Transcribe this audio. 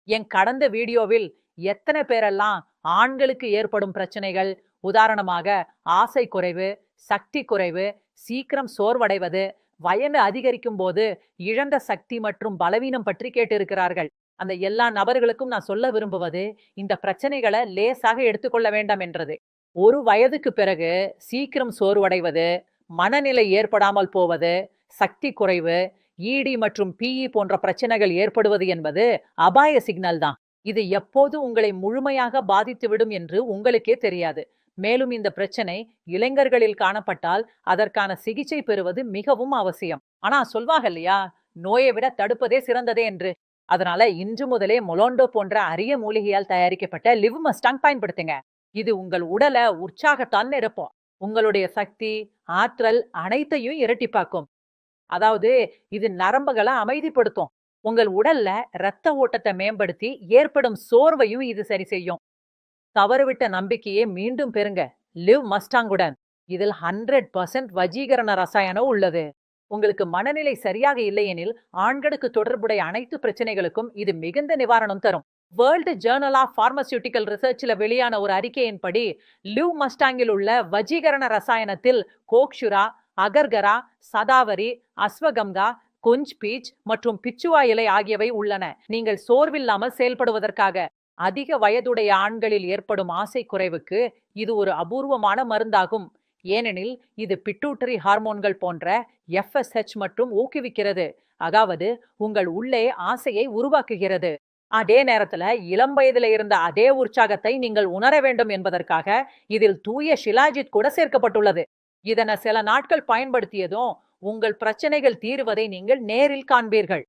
என் கடந்த வீடியோவில் எத்தனை பேரெல்லாம் ஆண்களுக்கு ஏற்படும் பிரச்சனைகள், உதாரணமாக ஆசை குறைவு, சக்தி குறைவு, சீக்கிரம் சோர்வடைவது, வயது அதிகரிக்கும் போது இழந்த சக்தி மற்றும் பலவீனம் பற்றி கேட்டிருக்கிறார்கள். அந்த எல்லா நபர்களுக்கும் நான் சொல்ல விரும்புவது, இந்த பிரச்சனைகளை லேசாக எடுத்துக்கொள்ள வேண்டாம் என்றது. ஒரு வயதுக்கு பிறகு சீக்கிரம் சோர்வடைவது, மனநிலை ஏற்படாமல் போவது, சக்தி குறைவு, இடி மற்றும் பிஇ போன்ற பிரச்சனைகள் ஏற்படுவது என்பது அபாய சிக்னல் தான். இது எப்போது உங்களை முழுமையாக பாதித்துவிடும் என்று உங்களுக்கே தெரியாது. மேலும் இந்த பிரச்சனை இளைஞர்களில் காணப்பட்டால் அதற்கான சிகிச்சை பெறுவது மிகவும் அவசியம். ஆனா சொல்வாங்க இல்லையா, நோயை விட தடுப்பதே சிறந்ததே என்று. அதனால இன்று முதலே மொலோண்டோ போன்ற அரிய மூலிகையால் தயாரிக்கப்பட்ட லிவ் மஸ்டாங் பயன்படுத்துங்க. இது உங்கள் உடலை உற்சாகத்தால் நிரப்பும். உங்களுடைய சக்தி, ஆற்றல் அனைத்தையும் இரட்டிப்பாக்கும். அதாவது இது நரம்புகளை அமைதிப்படுத்தும். உங்கள் உடல்ல ரத்த ஓட்டத்தை மேம்படுத்தி ஏற்படும் சோர்வையும் இது சரி செய்யும். தவறுவிட்ட நம்பிக்கையை மீண்டும் பெறுங்க. லிவ் மஸ்டாங்குடன். இதில் 100% வஜீகரண ரசாயனம் உள்ளது. உங்களுக்கு மனநிலை சரியாக இல்லையெனில் ஆண்களுக்கு தொடர்புடைய அனைத்து பிரச்சனைகளுக்கும் இது மிகுந்த நிவாரணம் தரும். வேர்ல்டு ஜேர்னல் ஆஃப் பார்மசியூட்டிக்கல் ரிசர்ச்ல வெளியான ஒரு அறிக்கையின்படி லிவ் மஸ்டாங்கில் உள்ள வஜீகரண ரசாயனத்தில் கோக்ஷுரா, அகர்கரா, சதாவரி, அஸ்வகந்தா, குஞ்ச் பீச் மற்றும் பிச்சுவா இலை ஆகியவை உள்ளன. நீங்கள் சோர்வில்லாமல் செயல்படுவதற்காக. அதிக வயதுடைய ஆண்களில் ஏற்படும் ஆசை குறைவுக்கு இது ஒரு அபூர்வமான மருந்தாகும். ஏனெனில் இது பிட்டூட்டரி ஹார்மோன்கள் போன்ற எஃப்எஸ்ஹெச் மற்றும் ஊக்குவிக்கிறது. அதாவது உங்கள் உள்ளே ஆசையை உருவாக்குகிறது. அதே நேரத்துல இளம் வயதுல இருந்த அதே உற்சாகத்தை நீங்கள் உணர வேண்டும் என்பதற்காக இதில் தூய ஷிலாஜித் கூட சேர்க்கப்பட்டுள்ளது. இதனை சில நாட்கள் பயன்படுத்தியதும் உங்கள் பிரச்சனைகள் தீருவதை நீங்கள் நேரில் காண்பீர்கள்.